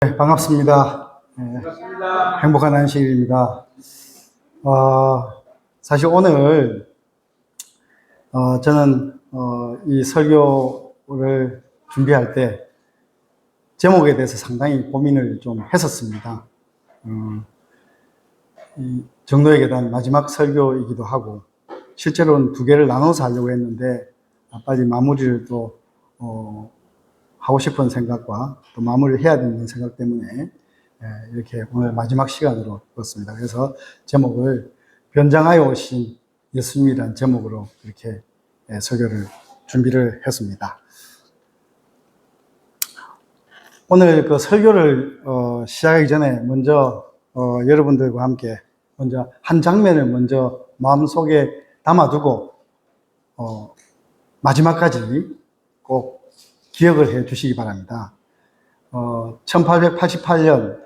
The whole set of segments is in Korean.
네, 반갑습니다. 반갑습니다. 행복한 안식일입니다. 사실 오늘 저는 이 설교를 준비할 때 제목에 대해서 상당히 고민을 좀 했었습니다. 이 정도의 계단 마지막 설교이기도 하고 실제로는 두 개를 나눠서 하려고 했는데 빨리 마무리를 또 하고 싶은 생각과 또 마무리를 해야 되는 생각 때문에 이렇게 오늘 마지막 시간으로 뒀습니다. 그래서 제목을 변장하여 오신 예수님이라는 제목으로 이렇게 설교를 준비를 했습니다. 오늘 그 설교를 시작하기 전에 먼저 여러분들과 함께 먼저 한 장면을 먼저 마음속에 담아두고 마지막까지 꼭 기억을 해 주시기 바랍니다. 1888년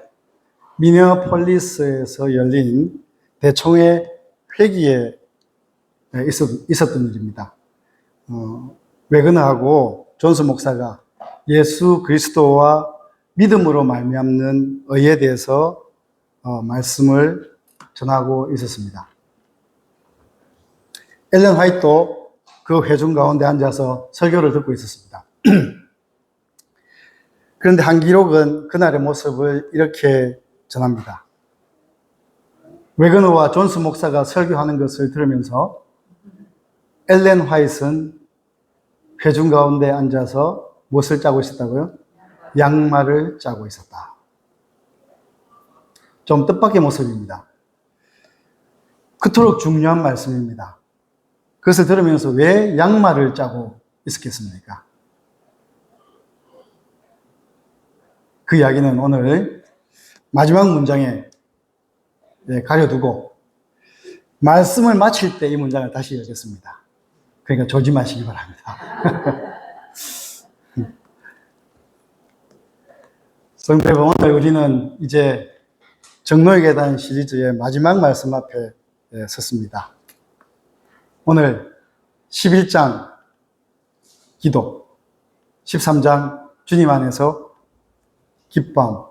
미네아폴리스에서 열린 대총회 회기에 있었던 일입니다. 웨그너하고 존스 목사가 예수 그리스도와 믿음으로 말미암는 의에 대해서 말씀을 전하고 있었습니다. 엘렌 화이트도 그 회중 가운데 앉아서 설교를 듣고 있었습니다. 그런데 한 기록은 그날의 모습을 이렇게 전합니다. 웨그너와 존스 목사가 설교하는 것을 들으면서 엘렌 화이트는 회중 가운데 앉아서 무엇을 짜고 있었다고요? 양말을 짜고 있었다. 좀 뜻밖의 모습입니다. 그토록 중요한 말씀입니다. 그것을 들으면서 왜 양말을 짜고 있었겠습니까? 그 이야기는 오늘 마지막 문장에 가려두고 말씀을 마칠 때 이 문장을 다시 읽겠습니다. 그러니까 조심하시기 바랍니다. 성도 여러분, 오늘 우리는 이제 정노의 계단 시리즈의 마지막 말씀 앞에 섰습니다. 오늘 11장 기도, 13장 주님 안에서 기쁨,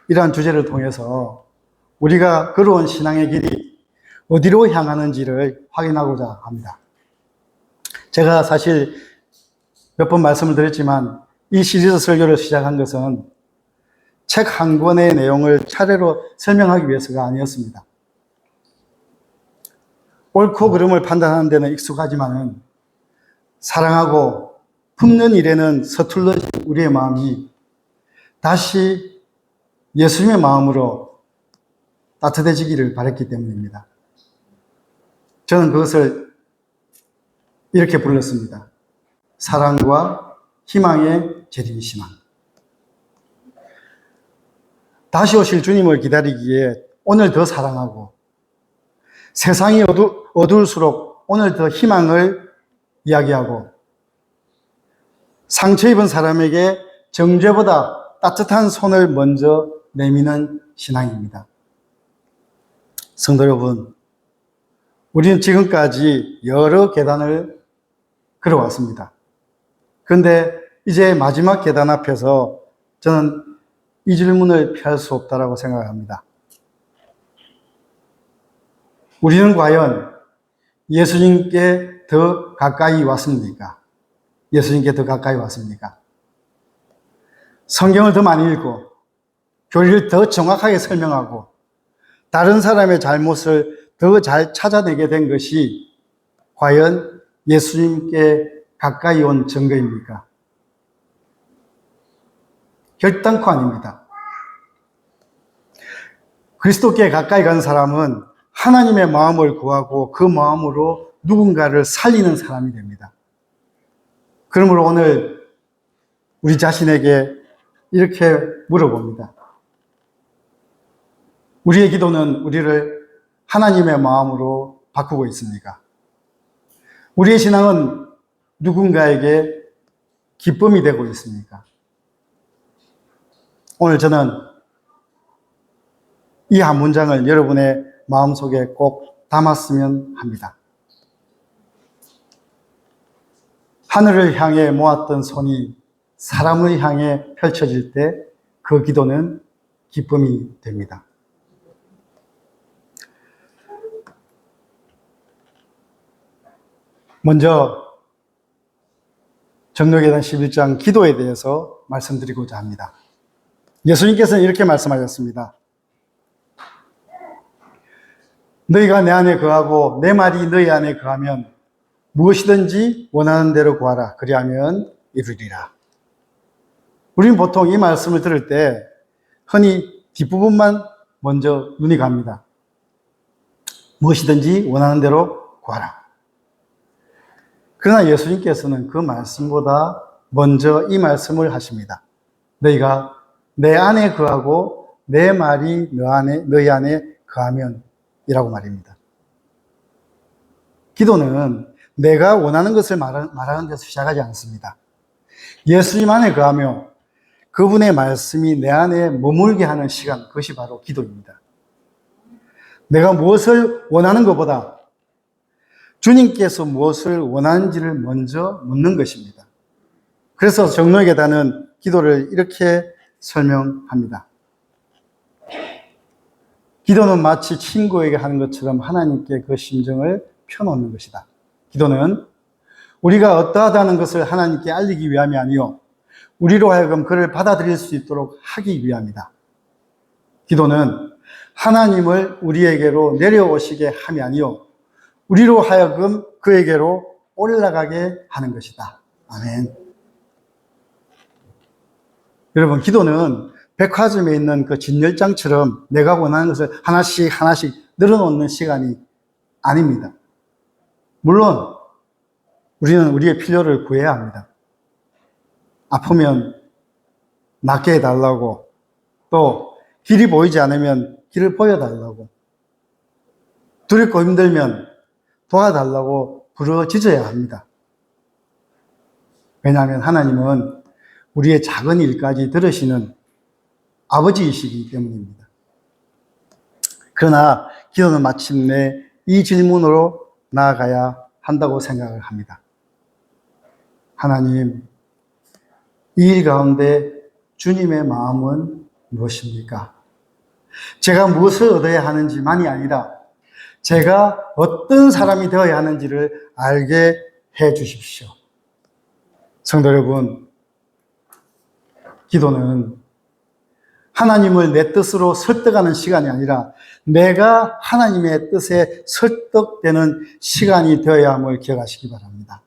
이러한 주제를 통해서 우리가 걸어온 신앙의 길이 어디로 향하는지를 확인하고자 합니다. 제가 사실 몇 번 말씀을 드렸지만 이 시리즈 설교를 시작한 것은 책 한 권의 내용을 차례로 설명하기 위해서가 아니었습니다. 옳고 그름을 판단하는 데는 익숙하지만은 사랑하고 품는 일에는 서툴러진 우리의 마음이 다시 예수님의 마음으로 따뜻해지기를 바랬기 때문입니다. 저는 그것을 이렇게 불렀습니다. 사랑과 희망의 재림 신앙. 다시 오실 주님을 기다리기에 오늘 더 사랑하고 세상이 어두울수록 오늘 더 희망을 이야기하고 상처 입은 사람에게 정죄보다 따뜻한 손을 먼저 내미는 신앙입니다. 성도 여러분, 우리는 지금까지 여러 계단을 걸어왔습니다. 그런데 이제 마지막 계단 앞에서 저는 이 질문을 피할 수 없다고 생각합니다. 우리는 과연 예수님께 더 가까이 왔습니까? 예수님께 더 가까이 왔습니까? 성경을 더 많이 읽고 교리를 더 정확하게 설명하고 다른 사람의 잘못을 더 잘 찾아내게 된 것이 과연 예수님께 가까이 온 증거입니까? 결단코 아닙니다. 그리스도께 가까이 간 사람은 하나님의 마음을 구하고 그 마음으로 누군가를 살리는 사람이 됩니다. 그러므로 오늘 우리 자신에게 이렇게 물어봅니다. 우리의 기도는 우리를 하나님의 마음으로 바꾸고 있습니까? 우리의 신앙은 누군가에게 기쁨이 되고 있습니까? 오늘 저는 이 한 문장을 여러분의 마음속에 꼭 담았으면 합니다. 하늘을 향해 모았던 손이 사람을 향해 펼쳐질 때 그 기도는 기쁨이 됩니다. 먼저 정로계단 11장 기도에 대해서 말씀드리고자 합니다. 예수님께서는 이렇게 말씀하셨습니다. 너희가 내 안에 거하고 내 말이 너희 안에 거하면 무엇이든지 원하는 대로 구하라. 그리하면 이루리라. 우리는 보통 이 말씀을 들을 때 흔히 뒷부분만 먼저 눈이 갑니다. 무엇이든지 원하는 대로 구하라. 그러나 예수님께서는 그 말씀보다 먼저 이 말씀을 하십니다. 너희가 내 안에 거하고 내 말이 너희 안에 거하면 이라고 말입니다. 기도는 내가 원하는 것을 말하는 데서 시작하지 않습니다. 예수님 안에 거하며 그분의 말씀이 내 안에 머물게 하는 시간, 그것이 바로 기도입니다. 내가 무엇을 원하는 것보다 주님께서 무엇을 원하는지를 먼저 묻는 것입니다. 그래서 정로의 계단은 기도를 이렇게 설명합니다. 기도는 마치 친구에게 하는 것처럼 하나님께 그 심정을 펴놓는 것이다. 기도는 우리가 어떠하다는 것을 하나님께 알리기 위함이 아니요 우리로 하여금 그를 받아들일 수 있도록 하기 위함이다. 기도는 하나님을 우리에게로 내려오시게 함이 아니요 우리로 하여금 그에게로 올라가게 하는 것이다. 아멘. 여러분, 기도는 백화점에 있는 그 진열장처럼 내가 원하는 것을 하나씩 늘어놓는 시간이 아닙니다. 물론 우리는 우리의 필요를 구해야 합니다. 아프면 낫게 해달라고, 또 길이 보이지 않으면 길을 보여달라고, 두렵고 힘들면 도와달라고 부르짖어야 합니다. 왜냐하면 하나님은 우리의 작은 일까지 들으시는 아버지이시기 때문입니다. 그러나 기도는 마침내 이 질문으로 나아가야 한다고 생각을 합니다. 하나님, 이 일 가운데 주님의 마음은 무엇입니까? 제가 무엇을 얻어야 하는지만이 아니라 제가 어떤 사람이 되어야 하는지를 알게 해 주십시오. 성도 여러분, 기도는 하나님을 내 뜻으로 설득하는 시간이 아니라 내가 하나님의 뜻에 설득되는 시간이 되어야 함을 기억하시기 바랍니다.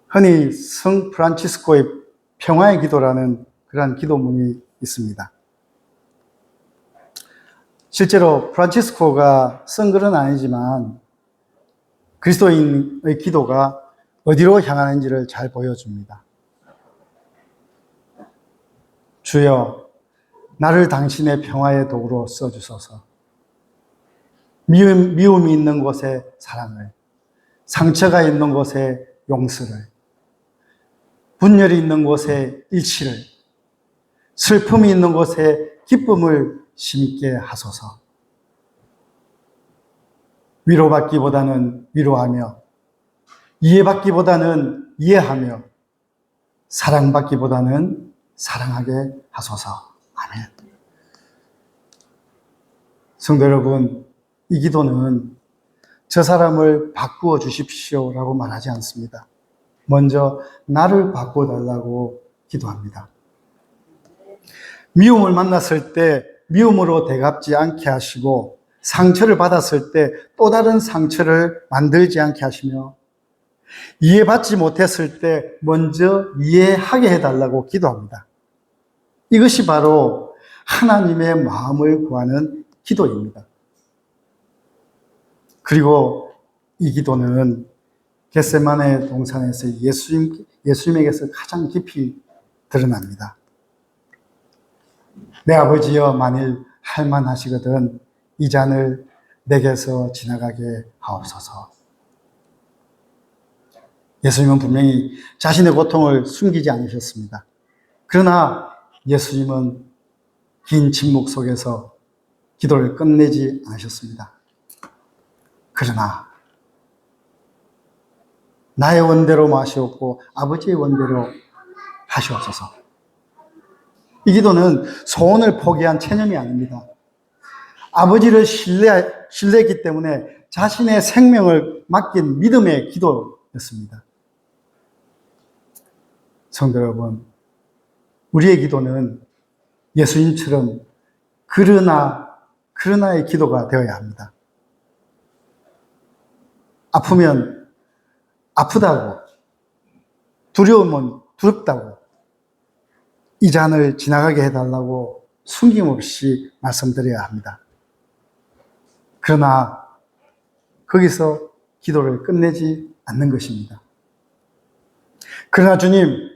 흔히 성 프란치스코의 평화의 기도라는 그러한 기도문이 있습니다. 실제로 프란치스코가 쓴 글은 아니지만 그리스도인의 기도가 어디로 향하는지를 잘 보여줍니다. 주여, 나를 당신의 평화의 도구로 써주소서. 미움이 있는 곳에 사랑을, 상처가 있는 곳에 용서를, 분열이 있는 곳에 일치를, 슬픔이 있는 곳에 기쁨을 심게 하소서. 위로받기보다는 위로하며, 이해받기보다는 이해하며, 사랑받기보다는 사랑하게 하소서. 아멘. 성도 여러분, 이 기도는 저 사람을 바꾸어 주십시오라고 말하지 않습니다. 먼저 나를 바꾸어 달라고 기도합니다. 미움을 만났을 때 미움으로 대갚지 않게 하시고, 상처를 받았을 때 또 다른 상처를 만들지 않게 하시며, 이해받지 못했을 때 먼저 이해하게 해달라고 기도합니다. 이것이 바로 하나님의 마음을 구하는 기도입니다. 그리고 이 기도는 겟세마네 동산에서 예수님에게서 가장 깊이 드러납니다. 내 아버지여, 만일 할만하시거든 이 잔을 내게서 지나가게 하옵소서. 예수님은 분명히 자신의 고통을 숨기지 않으셨습니다. 그러나 예수님은 긴 침묵 속에서 기도를 끝내지 않으셨습니다. 그러나 나의 원대로 마시옵고 아버지의 원대로 하시옵소서. 이 기도는 소원을 포기한 체념이 아닙니다. 아버지를 신뢰했기 때문에 자신의 생명을 맡긴 믿음의 기도였습니다. 성도 여러분, 우리의 기도는 예수님처럼 그러나의 기도가 되어야 합니다. 아프면 아프다고, 두려우면 두렵다고, 이 잔을 지나가게 해달라고 숨김없이 말씀드려야 합니다. 그러나 거기서 기도를 끝내지 않는 것입니다. 그러나 주님,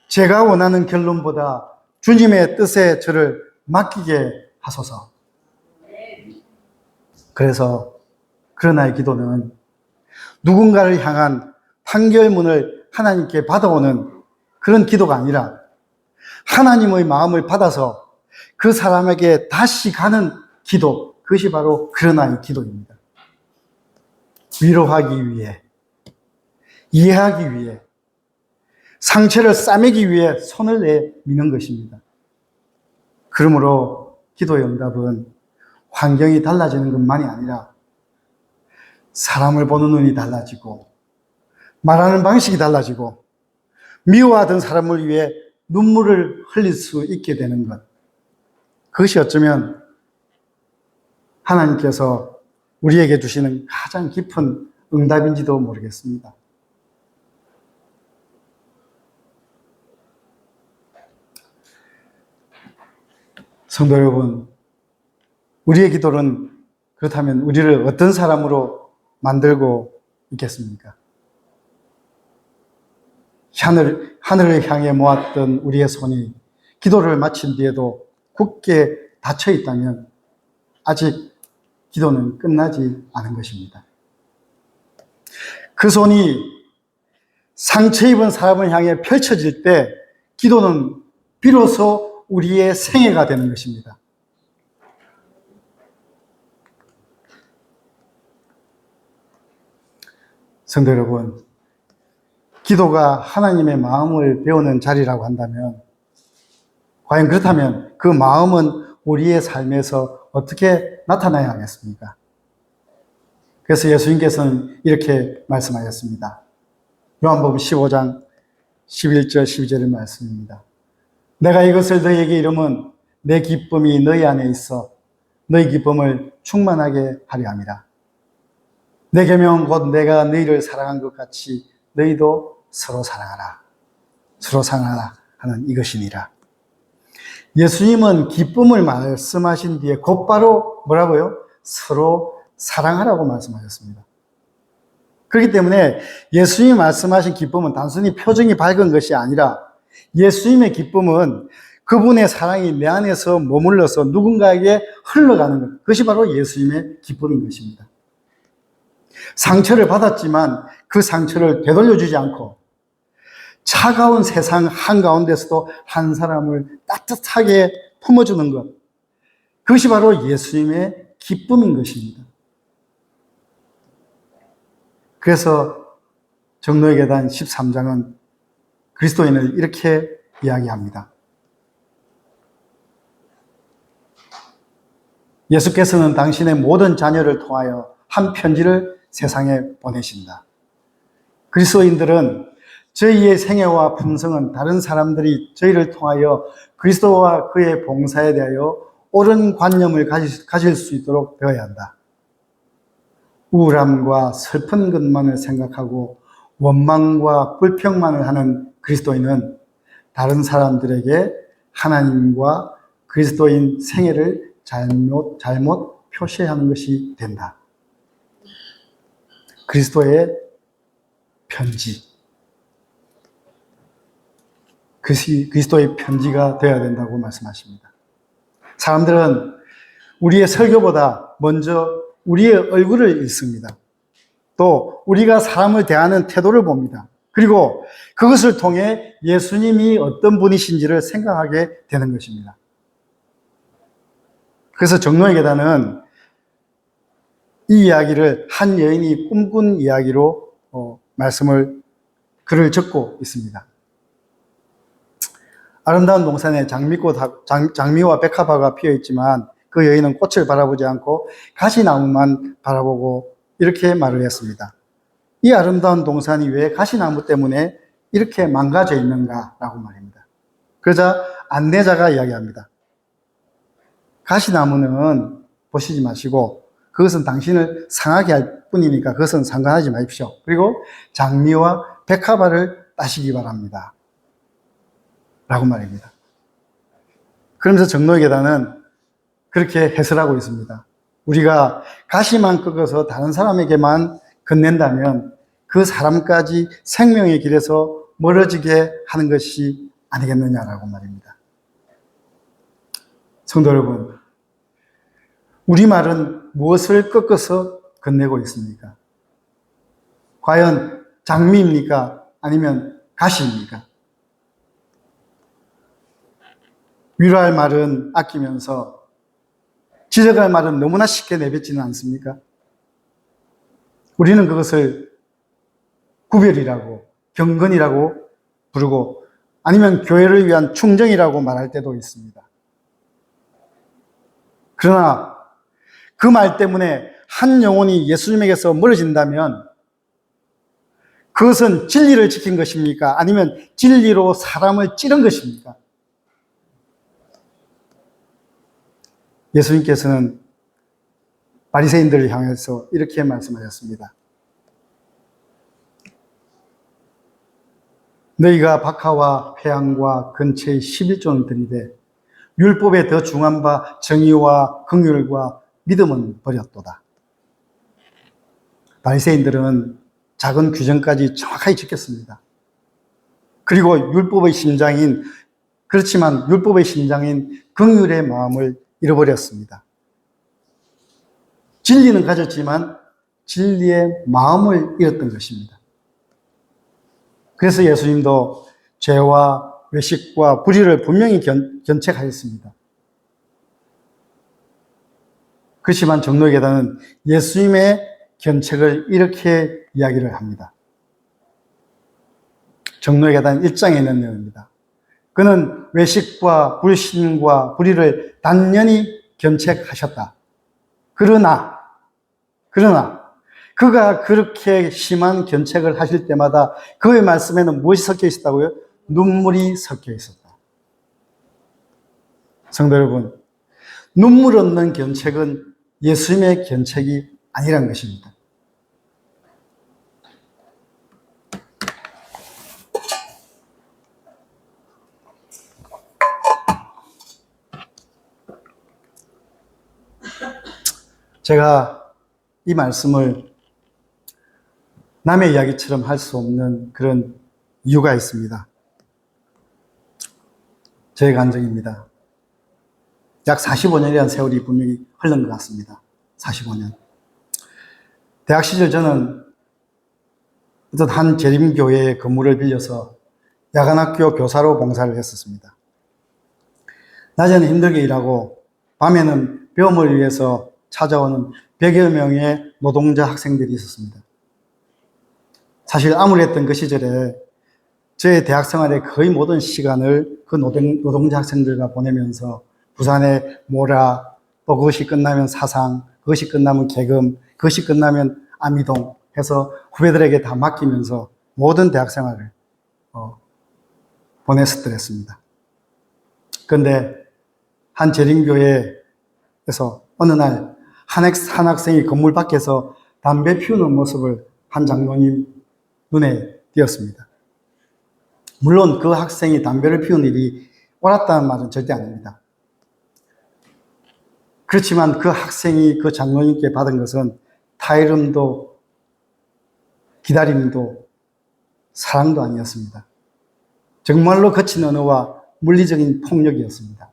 제가 원하는 결론보다 주님의 뜻에 저를 맡기게 하소서. 그래서 그러나의 기도는 누군가를 향한 판결문을 하나님께 받아오는 그런 기도가 아니라 하나님의 마음을 받아서 그 사람에게 다시 가는 기도, 그것이 바로 그러나의 기도입니다. 위로하기 위해, 이해하기 위해, 상처를 싸매기 위해 손을 내미는 것입니다. 그러므로 기도의 응답은 환경이 달라지는 것만이 아니라 사람을 보는 눈이 달라지고 말하는 방식이 달라지고 미워하던 사람을 위해 눈물을 흘릴 수 있게 되는 것, 그것이 어쩌면 하나님께서 우리에게 주시는 가장 깊은 응답인지도 모르겠습니다. 성도 여러분, 우리의 기도는 그렇다면 우리를 어떤 사람으로 만들고 있겠습니까? 하늘을 향해 모았던 우리의 손이 기도를 마친 뒤에도 굳게 닫혀 있다면 아직 기도는 끝나지 않은 것입니다. 그 손이 상처 입은 사람을 향해 펼쳐질 때 기도는 비로소 우리의 생애가 되는 것입니다. 성도 여러분, 기도가 하나님의 마음을 배우는 자리라고 한다면, 과연 그렇다면 그 마음은 우리의 삶에서 어떻게 나타나야 하겠습니까? 그래서 예수님께서는 이렇게 말씀하셨습니다. 요한복음 15장 11절 12절의 말씀입니다. 내가 이것을 너희에게 이름은 내 기쁨이 너희 안에 있어 너희 기쁨을 충만하게 하려 함이라. 내 계명은 곧 내가 너희를 사랑한 것 같이 너희도 서로 사랑하라. 서로 사랑하라 하는 이것이니라. 예수님은 기쁨을 말씀하신 뒤에 곧바로 뭐라고요? 서로 사랑하라고 말씀하셨습니다. 그렇기 때문에 예수님이 말씀하신 기쁨은 단순히 표정이 밝은 것이 아니라 예수님의 기쁨은 그분의 사랑이 내 안에서 머물러서 누군가에게 흘러가는 것. 그것이 바로 예수님의 기쁨인 것입니다. 상처를 받았지만 그 상처를 되돌려주지 않고 차가운 세상 한가운데서도 한 사람을 따뜻하게 품어주는 것. 그것이 바로 예수님의 기쁨인 것입니다. 그래서 정노의 계단 13장은 그리스도인을 이렇게 이야기합니다. 예수께서는 당신의 모든 자녀를 통하여 한 편지를 세상에 보내신다. 그리스도인들은 저희의 생애와 품성은 다른 사람들이 저희를 통하여 그리스도와 그의 봉사에 대하여 옳은 관념을 가질 수 있도록 되어야 한다. 우울함과 슬픈 것만을 생각하고 원망과 불평만을 하는 그리스도인은 다른 사람들에게 하나님과 그리스도인 생애를 잘못 표시하는 것이 된다. 그리스도의 편지, 그리스도의 편지가 되어야 된다고 말씀하십니다. 사람들은 우리의 설교보다 먼저 우리의 얼굴을 읽습니다. 또 우리가 사람을 대하는 태도를 봅니다. 그리고 그것을 통해 예수님이 어떤 분이신지를 생각하게 되는 것입니다. 그래서 정노의 계단은 이 이야기를 한 여인이 꿈꾼 이야기로 글을 적고 있습니다. 아름다운 동산에 장미와 백합화가 피어 있지만 그 여인은 꽃을 바라보지 않고 가시나무만 바라보고 이렇게 말을 했습니다. 이 아름다운 동산이 왜 가시나무 때문에 이렇게 망가져 있는가라고 말입니다. 그러자 안내자가 이야기합니다. 가시나무는 보시지 마시고 그것은 당신을 상하게 할 뿐이니까 그것은 상관하지 마십시오. 그리고 장미와 백합화를 따시기 바랍니다. 라고 말입니다. 그러면서 정로의 계단은 그렇게 해설하고 있습니다. 우리가 가시만 꺾어서 다른 사람에게만 건넨다면 그 사람까지 생명의 길에서 멀어지게 하는 것이 아니겠느냐라고 말입니다. 성도 여러분, 우리말은 무엇을 꺾어서 건네고 있습니까? 과연 장미입니까? 아니면 가시입니까? 위로할 말은 아끼면서 지적할 말은 너무나 쉽게 내뱉지는 않습니까? 우리는 그것을 구별이라고, 경건이라고 부르고 아니면 교회를 위한 충정이라고 말할 때도 있습니다. 그러나 그 말 때문에 한 영혼이 예수님에게서 멀어진다면 그것은 진리를 지킨 것입니까? 아니면 진리로 사람을 찌른 것입니까? 예수님께서는 바리새인들을 향해서 이렇게 말씀하셨습니다. 너희가 박하와 회향과 근처의 11조는 들이되 율법에 더 중한 바 정의와 긍휼과 믿음은 버렸도다. 바리새인들은 작은 규정까지 정확하게 지켰습니다. 그리고 그렇지만 율법의 심장인 긍휼의 마음을 잃어버렸습니다. 진리는 가졌지만 진리의 마음을 잃었던 것입니다. 그래서 예수님도 죄와 외식과 불의를 분명히 견책하였습니다. 그렇지만 정로의 계단은 예수님의 견책을 이렇게 이야기를 합니다. 정로의 계단 1장에 있는 내용입니다. 그는 외식과 불신과 불의를 단연히 견책하셨다. 그러나 그가 그렇게 심한 견책을 하실 때마다 그의 말씀에는 무엇이 섞여 있었다고요? 눈물이 섞여 있었다. 성도 여러분, 눈물 없는 견책은 예수님의 견책이 아니란 것입니다. 제가 이 말씀을 남의 이야기처럼 할 수 없는 그런 이유가 있습니다. 제 감정입니다. 약 45년이라는 세월이 분명히 흘른 것 같습니다. 45년. 대학 시절 저는 어떤 한 재림교회의 건물을 빌려서 야간학교 교사로 봉사를 했었습니다. 낮에는 힘들게 일하고 밤에는 배움을 위해서 찾아오는 100여 명의 노동자 학생들이 있었습니다. 사실 암울했던 그 시절에 저의 대학 생활의 거의 모든 시간을 그 노동자 학생들과 보내면서 부산의 모라, 또 그것이 끝나면 사상, 그것이 끝나면 계금, 그것이 끝나면 아미동 해서 후배들에게 다 맡기면서 모든 대학 생활을 보냈었더랬습니다. 그런데 한 재림교회에서 어느 날 한 학생이 건물 밖에서 담배 피우는 모습을 한 장로님 눈에 띄었습니다. 물론 그 학생이 담배를 피우는 일이 옳았다는 말은 절대 아닙니다. 그렇지만 그 학생이 그 장로님께 받은 것은 타이름도 기다림도 사랑도 아니었습니다. 정말로 거친 언어와 물리적인 폭력이었습니다.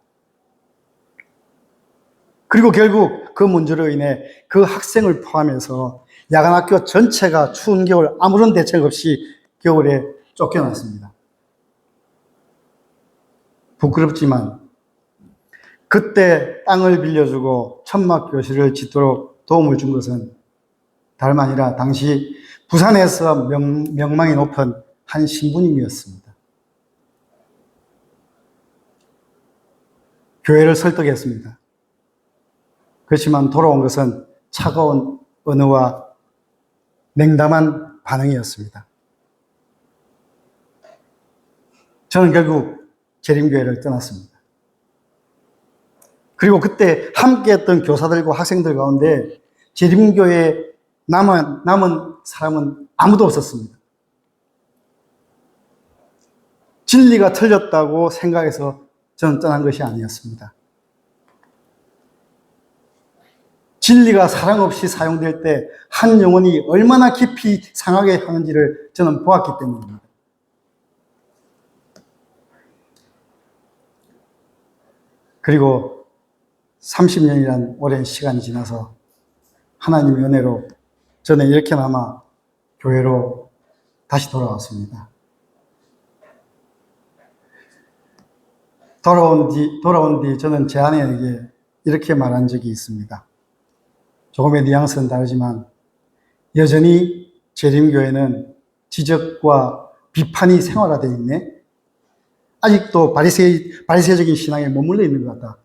그리고 결국 그 문제로 인해 그 학생을 포함해서 야간학교 전체가 추운 겨울 아무런 대책 없이 겨울에 쫓겨났습니다. 부끄럽지만 그때 땅을 빌려주고 천막 교실을 짓도록 도움을 준 것은 다름 아니라 당시 부산에서 명망이 높은 한 신부님이었습니다. 교회를 설득했습니다. 그렇지만 돌아온 것은 차가운 언어와 냉담한 반응이었습니다. 저는 결국 재림교회를 떠났습니다. 그리고 그때 함께했던 교사들과 학생들 가운데 재림교회에 남은 사람은 아무도 없었습니다. 진리가 틀렸다고 생각해서 저는 떠난 것이 아니었습니다. 진리가 사랑 없이 사용될 때 한 영혼이 얼마나 깊이 상하게 하는지를 저는 보았기 때문입니다. 그리고 30년이란 오랜 시간이 지나서 하나님의 은혜로 저는 이렇게나마 교회로 다시 돌아왔습니다. 돌아온 뒤 저는 제 아내에게 이렇게 말한 적이 있습니다. 조금의 뉘앙스는 다르지만 여전히 재림교회는 지적과 비판이 생활화되어 있네. 아직도 바리새적인 신앙에 머물러 있는 것 같다.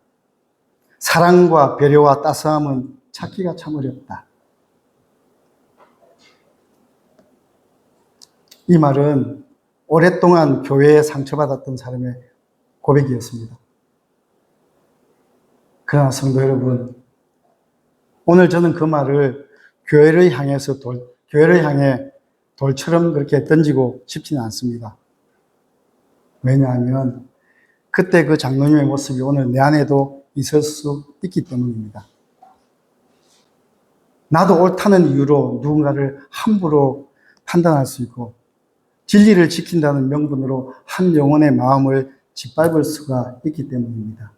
사랑과 배려와 따스함은 찾기가 참 어렵다. 이 말은 오랫동안 교회에 상처받았던 사람의 고백이었습니다. 그러나 성도 여러분, 오늘 저는 그 말을 교회를 향해 돌처럼 그렇게 던지고 싶지는 않습니다. 왜냐하면 그때 그 장로님의 모습이 오늘 내 안에도 있을 수 있기 때문입니다. 나도 옳다는 이유로 누군가를 함부로 판단할 수 있고 진리를 지킨다는 명분으로 한 영혼의 마음을 짓밟을 수가 있기 때문입니다.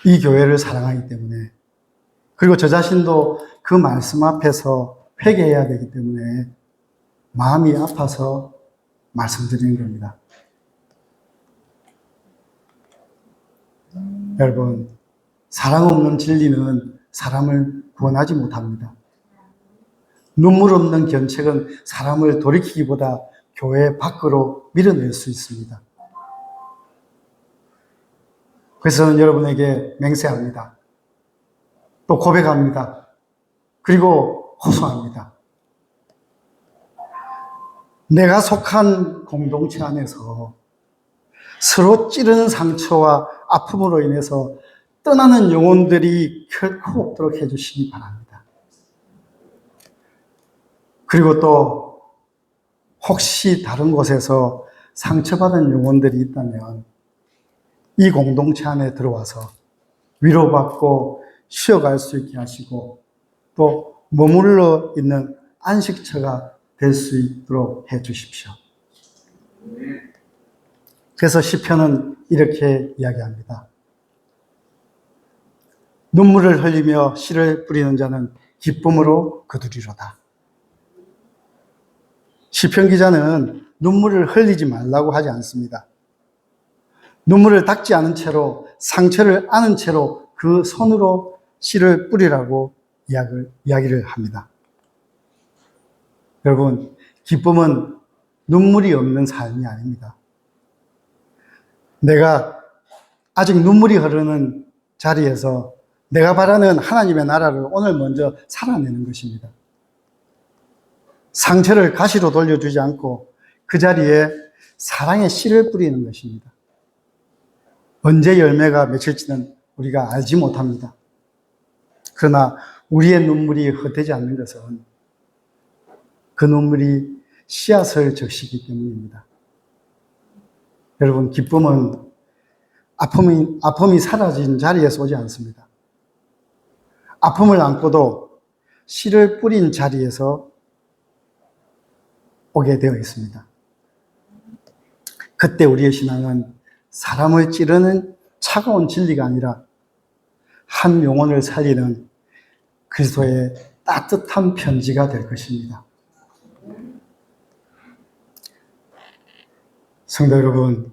이 교회를 사랑하기 때문에, 그리고 저 자신도 그 말씀 앞에서 회개해야 되기 때문에 마음이 아파서 말씀드리는 겁니다. 여러분, 사랑 없는 진리는 사람을 구원하지 못합니다. 눈물 없는 견책은 사람을 돌이키기보다 교회 밖으로 밀어낼 수 있습니다. 그래서 저는 여러분에게 맹세합니다. 또 고백합니다. 그리고 호소합니다. 내가 속한 공동체 안에서 서로 찌르는 상처와 아픔으로 인해서 떠나는 영혼들이 결코 없도록 해주시기 바랍니다. 그리고 또 혹시 다른 곳에서 상처받은 영혼들이 있다면 이 공동체 안에 들어와서 위로받고 쉬어갈 수 있게 하시고 또 머물러 있는 안식처가 될 수 있도록 해 주십시오. 그래서 시편은 이렇게 이야기합니다. 눈물을 흘리며 씨를 뿌리는 자는 기쁨으로 거두리로다. 시편 기자는 눈물을 흘리지 말라고 하지 않습니다. 눈물을 닦지 않은 채로, 상처를 안은 채로 그 손으로 씨를 뿌리라고 이야기를 합니다. 여러분, 기쁨은 눈물이 없는 삶이 아닙니다. 내가 아직 눈물이 흐르는 자리에서 내가 바라는 하나님의 나라를 오늘 먼저 살아내는 것입니다. 상처를 가시로 돌려주지 않고 그 자리에 사랑의 씨를 뿌리는 것입니다. 언제 열매가 맺힐지는 우리가 알지 못합니다. 그러나 우리의 눈물이 헛되지 않는 것은 그 눈물이 씨앗을 적시기 때문입니다. 여러분, 기쁨은 아픔이 사라진 자리에서 오지 않습니다. 아픔을 안고도 씨를 뿌린 자리에서 오게 되어 있습니다. 그때 우리의 신앙은 사람을 찌르는 차가운 진리가 아니라 한 영혼을 살리는 그리스도의 따뜻한 편지가 될 것입니다. 성도 여러분,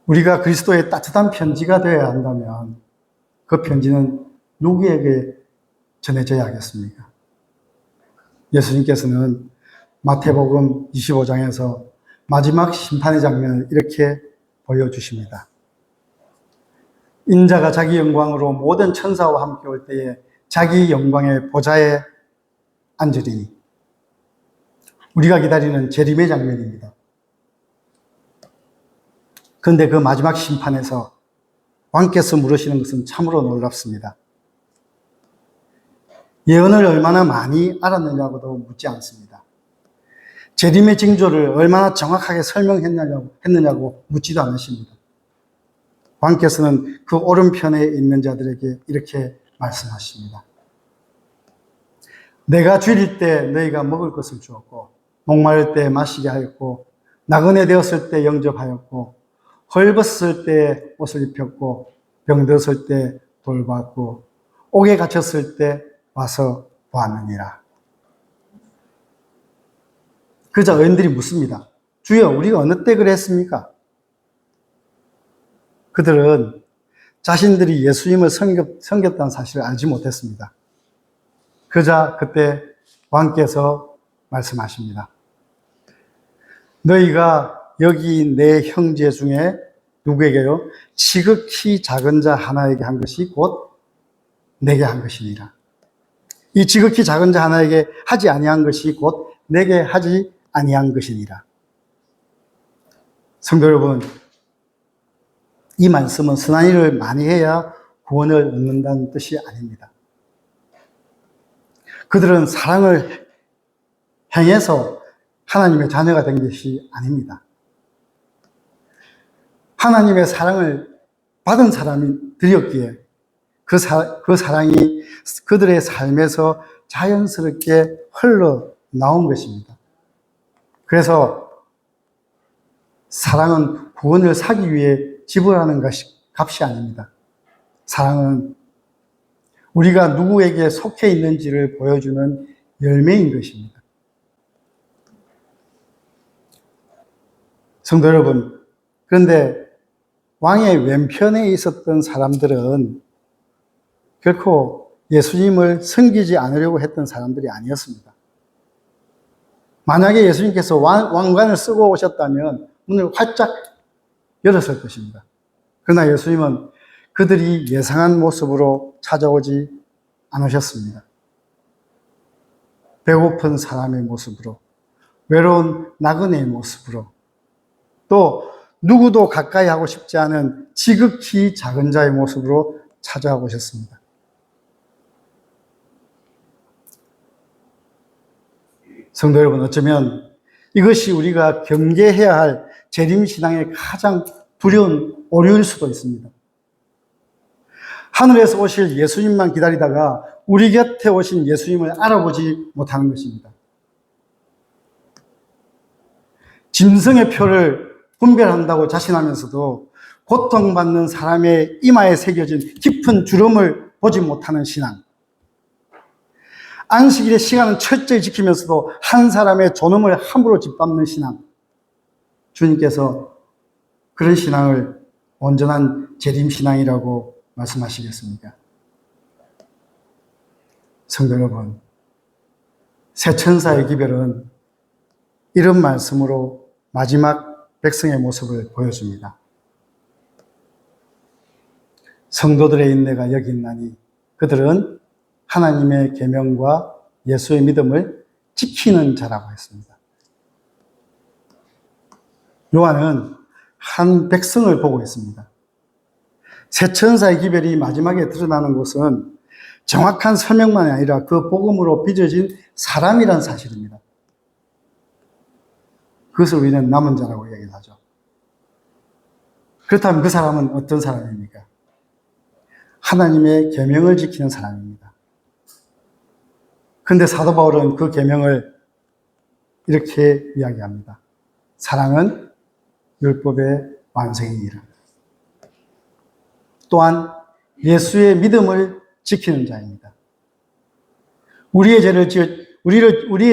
우리가 그리스도의 따뜻한 편지가 되어야 한다면 그 편지는 누구에게 전해져야 하겠습니까? 예수님께서는 마태복음 25장에서 마지막 심판의 장면을 이렇게 보여주십니다. 인자가 자기 영광으로 모든 천사와 함께 올 때에 자기 영광의 보좌에 앉으리니, 우리가 기다리는 재림의 장면입니다. 그런데 그 마지막 심판에서 왕께서 물으시는 것은 참으로 놀랍습니다. 예언을 얼마나 많이 알았느냐고도 묻지 않습니다. 재림의 징조를 얼마나 정확하게 설명했느냐고 묻지도 않으십니다. 왕께서는 그 오른편에 있는 자들에게 이렇게 말씀하십니다. 내가 줄일 때 너희가 먹을 것을 주었고, 목마를 때 마시게 하였고, 나그네 되었을 때 영접하였고, 헐벗을 때 옷을 입혔고, 병들었을 때 돌봤고, 옥에 갇혔을 때 와서 보았느니라. 그러자 의인들이 묻습니다. 주여, 우리가 어느 때 그랬습니까? 그들은 자신들이 예수님을 섬겼다는 사실을 알지 못했습니다. 그러자 그때 왕께서 말씀하십니다. 너희가 여기 내 형제 중에 누구에게요? 지극히 작은 자 하나에게 한 것이 곧 내게 한 것이니라. 이 지극히 작은 자 하나에게 하지 아니한 것이 곧 내게 하지 아니한 것이니라. 성도 여러분, 이 말씀은 선한 일을 많이 해야 구원을 얻는다는 뜻이 아닙니다. 그들은 사랑을 행해서 하나님의 자녀가 된 것이 아닙니다. 하나님의 사랑을 받은 사람들이었기에 그 사랑이 그들의 삶에서 자연스럽게 흘러나온 것입니다. 그래서 사랑은 구원을 사기 위해 지불하는 값이 아닙니다. 사랑은 우리가 누구에게 속해 있는지를 보여주는 열매인 것입니다. 성도 여러분, 그런데 왕의 왼편에 있었던 사람들은 결코 예수님을 섬기지 않으려고 했던 사람들이 아니었습니다. 만약에 예수님께서 왕관을 쓰고 오셨다면 문을 활짝 열었을 것입니다. 그러나 예수님은 그들이 예상한 모습으로 찾아오지 않으셨습니다. 배고픈 사람의 모습으로, 외로운 나그네의 모습으로, 또 누구도 가까이 하고 싶지 않은 지극히 작은 자의 모습으로 찾아오셨습니다. 성도 여러분, 어쩌면 이것이 우리가 경계해야 할 재림신앙의 가장 두려운 오류일 수도 있습니다. 하늘에서 오실 예수님만 기다리다가 우리 곁에 오신 예수님을 알아보지 못하는 것입니다. 짐승의 표를 분별한다고 자신하면서도 고통받는 사람의 이마에 새겨진 깊은 주름을 보지 못하는 신앙. 안식일의 시간은 철저히 지키면서도 한 사람의 존엄을 함부로 짓밟는 신앙. 주님께서 그런 신앙을 온전한 재림신앙이라고 말씀하시겠습니까? 성도 여러분, 새 천사의 기별은 이런 말씀으로 마지막 백성의 모습을 보여줍니다. 성도들의 인내가 여기 있나니 그들은 하나님의 계명과 예수의 믿음을 지키는 자라고 했습니다. 요한은 한 백성을 보고 있습니다. 새 천사의 기별이 마지막에 드러나는 것은 정확한 설명만이 아니라 그 복음으로 빚어진 사람이란 사실입니다. 그것을 우리는 남은 자라고 이야기하죠. 그렇다면 그 사람은 어떤 사람입니까? 하나님의 계명을 지키는 사람입니다. 그런데 사도 바울은 그 계명을 이렇게 이야기합니다. 사랑은 율법의 완성이니라. 또한 예수의 믿음을 지키는 자입니다. 우리의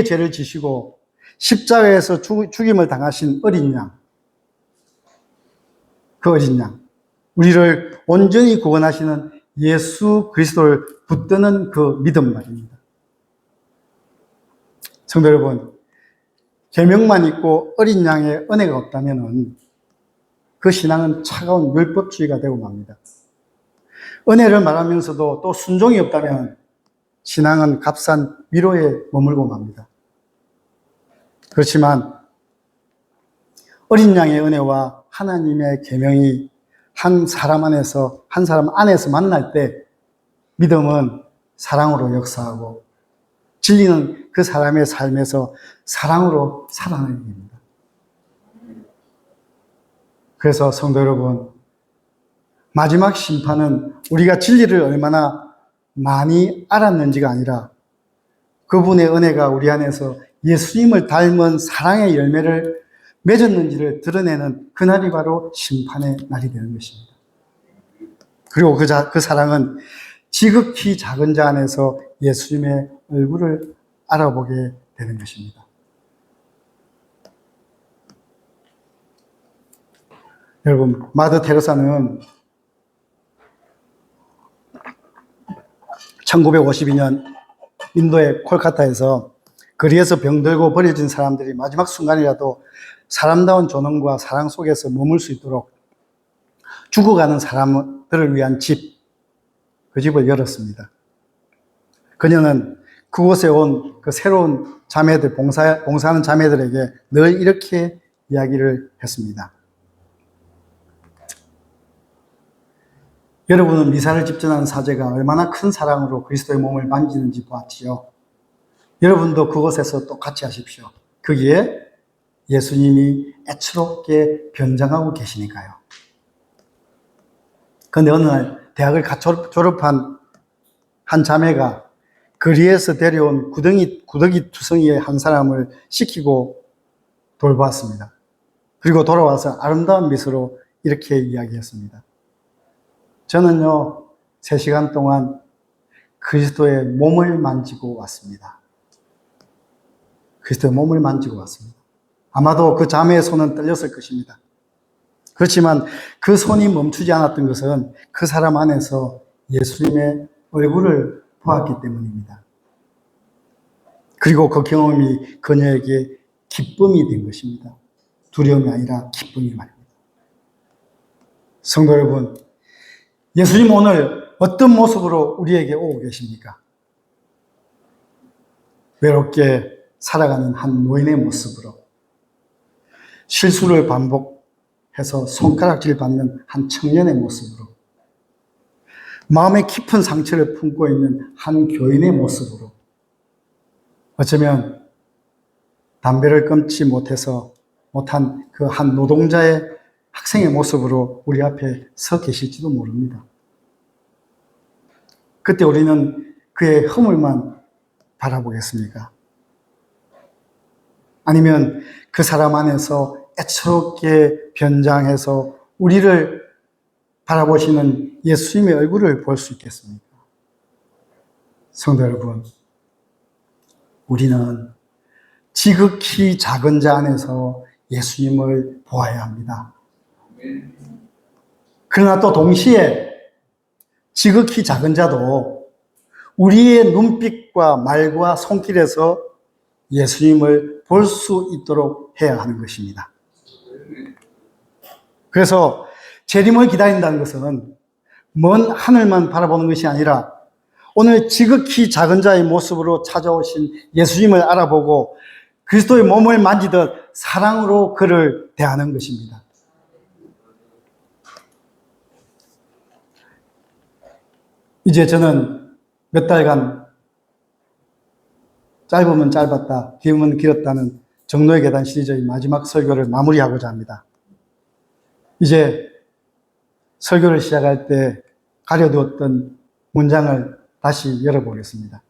죄를 지시고 십자가에서 죽임을 당하신 어린 양, 그 어린 양, 우리를 온전히 구원하시는 예수 그리스도를 붙드는 그 믿음 말입니다. 성도 여러분, 계명만 있고 어린 양의 은혜가 없다면 그 신앙은 차가운 율법주의가 되고 맙니다. 은혜를 말하면서도 또 순종이 없다면 신앙은 값싼 위로에 머물고 맙니다. 그렇지만 어린 양의 은혜와 하나님의 계명이 한 사람 안에서 만날 때 믿음은 사랑으로 역사하고 진리는 그 사람의 삶에서 사랑으로 살아나게 됩니다. 그래서 성도 여러분, 마지막 심판은 우리가 진리를 얼마나 많이 알았는지가 아니라 그분의 은혜가 우리 안에서 예수님을 닮은 사랑의 열매를 맺었는지를 드러내는 그날이 바로 심판의 날이 되는 것입니다. 그리고 그 사랑은 지극히 작은 자 안에서 예수님의 얼굴을 알아보게 되는 것입니다. 여러분, 마더 테레사는 1952년 인도의 콜카타에서 거리에서 병들고 버려진 사람들이 마지막 순간이라도 사람다운 존엄과 사랑 속에서 머물 수 있도록 죽어가는 사람들을 위한 그 집을 열었습니다. 그녀는 그곳에 온 그 새로운 자매들, 봉사하는 자매들에게 늘 이렇게 이야기를 했습니다. 여러분은 미사를 집전한 사제가 얼마나 큰 사랑으로 그리스도의 몸을 만지는지 보았지요. 여러분도 그곳에서 똑같이 하십시오. 거기에 예수님이 애처롭게 변장하고 계시니까요. 그런데 어느 날 대학을 갓 졸업한 한 자매가 거리에서 데려온 구더기 투성이의 한 사람을 시키고 돌보았습니다. 그리고 돌아와서 아름다운 미소로 이렇게 이야기했습니다. 저는요, 3시간 동안 그리스도의 몸을 만지고 왔습니다. 그리스도의 몸을 만지고 왔습니다. 아마도 그 자매의 손은 떨렸을 것입니다. 그렇지만 그 손이 멈추지 않았던 것은 그 사람 안에서 예수님의 얼굴을 보았기 때문입니다. 그리고 그 경험이 그녀에게 기쁨이 된 것입니다. 두려움이 아니라 기쁨이 말입니다. 성도 여러분, 예수님 오늘 어떤 모습으로 우리에게 오고 계십니까? 외롭게 살아가는 한 노인의 모습으로, 실수를 반복해서 손가락질 받는 한 청년의 모습으로, 마음에 깊은 상처를 품고 있는 한 교인의 모습으로, 어쩌면 담배를 끊지 못한 그 한 노동자의 학생의 모습으로 우리 앞에 서 계실지도 모릅니다. 그때 우리는 그의 허물만 바라보겠습니까? 아니면 그 사람 안에서 애처롭게 변장해서 우리를 바라보시는 예수님의 얼굴을 볼 수 있겠습니까? 성도 여러분, 우리는 지극히 작은 자 안에서 예수님을 보아야 합니다. 그러나 또 동시에 지극히 작은 자도 우리의 눈빛과 말과 손길에서 예수님을 볼 수 있도록 해야 하는 것입니다. 그래서 재림을 기다린다는 것은 먼 하늘만 바라보는 것이 아니라 오늘 지극히 작은 자의 모습으로 찾아오신 예수님을 알아보고 그리스도의 몸을 만지듯 사랑으로 그를 대하는 것입니다. 이제 저는 몇 달간 짧으면 짧았다, 길으면 길었다는 정로의 계단 시리즈의 마지막 설교를 마무리하고자 합니다. 이제 설교를 시작할 때 가려두었던 문장을 다시 열어보겠습니다.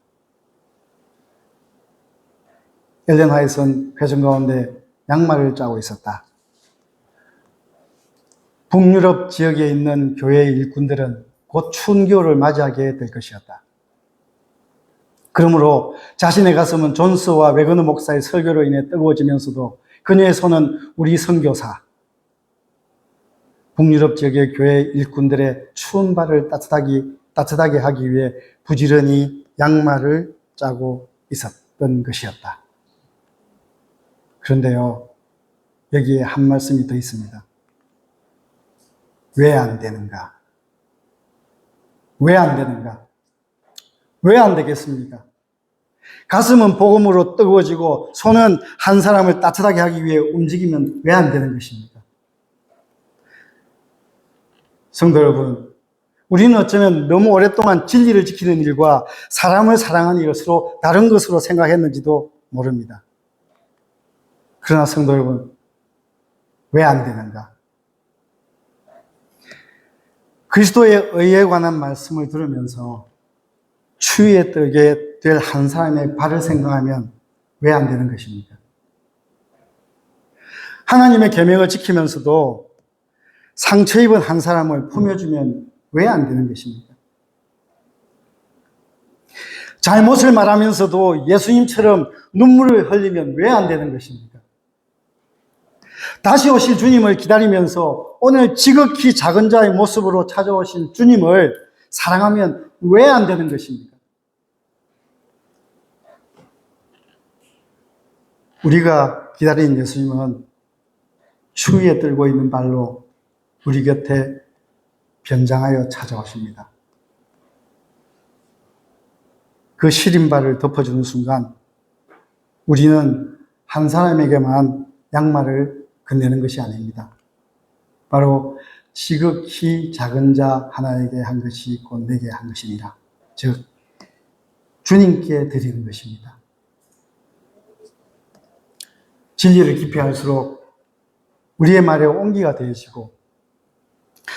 엘렌 화이트는 회전 가운데 양말을 짜고 있었다. 북유럽 지역에 있는 교회의 일꾼들은 곧 추운 겨울을 맞이하게 될 것이었다. 그러므로 자신의 가슴은 존스와 웨거너 목사의 설교로 인해 뜨거워지면서도 그녀의 손은 우리 선교사, 북유럽 지역의 교회 일꾼들의 추운 발을 따뜻하게 하기 위해 부지런히 양말을 짜고 있었던 것이었다. 그런데요, 여기에 한 말씀이 더 있습니다. 왜 안 되는가? 왜 안 되는가? 왜 안 되겠습니까? 가슴은 복음으로 뜨거워지고 손은 한 사람을 따뜻하게 하기 위해 움직이면 왜 안 되는 것입니까? 성도 여러분, 우리는 어쩌면 너무 오랫동안 진리를 지키는 일과 사람을 사랑하는 일을 서로 다른 것으로 생각했는지도 모릅니다. 그러나 성도 여러분, 왜 안 되는가? 그리스도의 의에 관한 말씀을 들으면서 추위에 떨게 될 한 사람의 발을 생각하면 왜 안 되는 것입니까? 하나님의 계명을 지키면서도 상처 입은 한 사람을 품어주면 왜 안 되는 것입니까? 잘못을 말하면서도 예수님처럼 눈물을 흘리면 왜 안 되는 것입니까? 다시 오실 주님을 기다리면서 오늘 지극히 작은 자의 모습으로 찾아오신 주님을 사랑하면 왜 안 되는 것입니까? 우리가 기다리는 예수님은 추위에 떨고 있는 발로 우리 곁에 변장하여 찾아오십니다. 그 시린 발을 덮어주는 순간 우리는 한 사람에게만 양말을 건네는 것이 아닙니다. 바로 지극히 작은 자 하나에게 한 것이 곧 내게 한 것이니라. 즉 주님께 드리는 것입니다. 진리를 깊이 할수록 우리의 말에 온기가 되어지고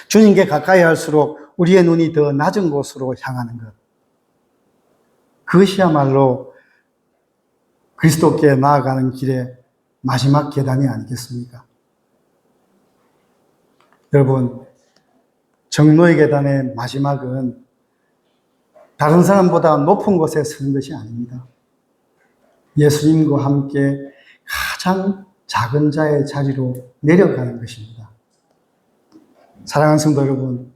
주님께 가까이 할수록 우리의 눈이 더 낮은 곳으로 향하는 것. 그것이야말로 그리스도께 나아가는 길의 마지막 계단이 아니겠습니까? 여러분, 정로의 계단의 마지막은 다른 사람보다 높은 곳에 서는 것이 아닙니다. 예수님과 함께 가장 작은 자의 자리로 내려가는 것입니다. 사랑하는 성도 여러분,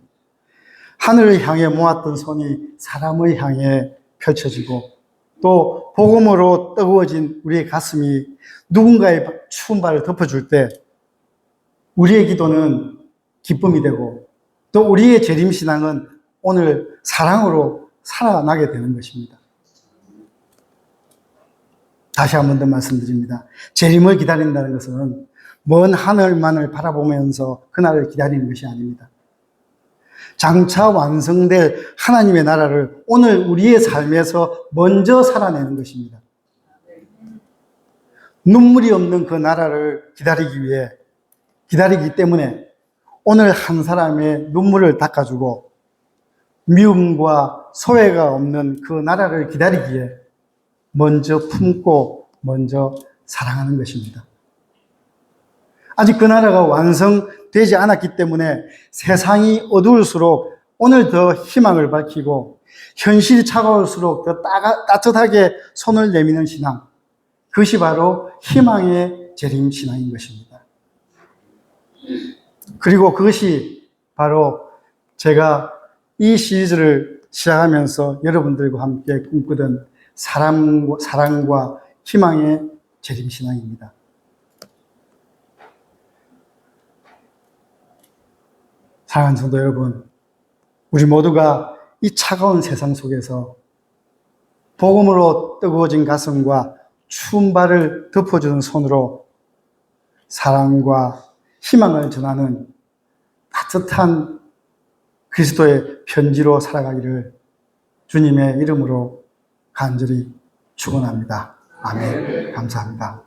하늘을 향해 모았던 손이 사람을 향해 펼쳐지고 또 복음으로 뜨거워진 우리의 가슴이 누군가의 추운 발을 덮어줄 때 우리의 기도는 기쁨이 되고 또 우리의 재림신앙은 오늘 사랑으로 살아나게 되는 것입니다. 다시 한 번 더 말씀드립니다. 재림을 기다린다는 것은 먼 하늘만을 바라보면서 그날을 기다리는 것이 아닙니다. 장차 완성될 하나님의 나라를 오늘 우리의 삶에서 먼저 살아내는 것입니다. 눈물이 없는 그 나라를 기다리기 때문에 오늘 한 사람의 눈물을 닦아주고 미움과 소외가 없는 그 나라를 기다리기에 먼저 품고 먼저 사랑하는 것입니다. 아직 그 나라가 완성되지 않았기 때문에 세상이 어두울수록 오늘 더 희망을 밝히고 현실이 차가울수록 더 따뜻하게 손을 내미는 신앙, 그것이 바로 희망의 재림 신앙인 것입니다. 그리고 그것이 바로 제가 이 시리즈를 시작하면서 여러분들과 함께 꿈꾸던 사랑과 희망의 재림 신앙입니다. 사랑하는 성도 여러분, 우리 모두가 이 차가운 세상 속에서 복음으로 뜨거워진 가슴과 추운 발을 덮어주는 손으로 사랑과 희망을 전하는 따뜻한 그리스도의 편지로 살아가기를 주님의 이름으로 간절히 축원합니다. 아멘. 감사합니다.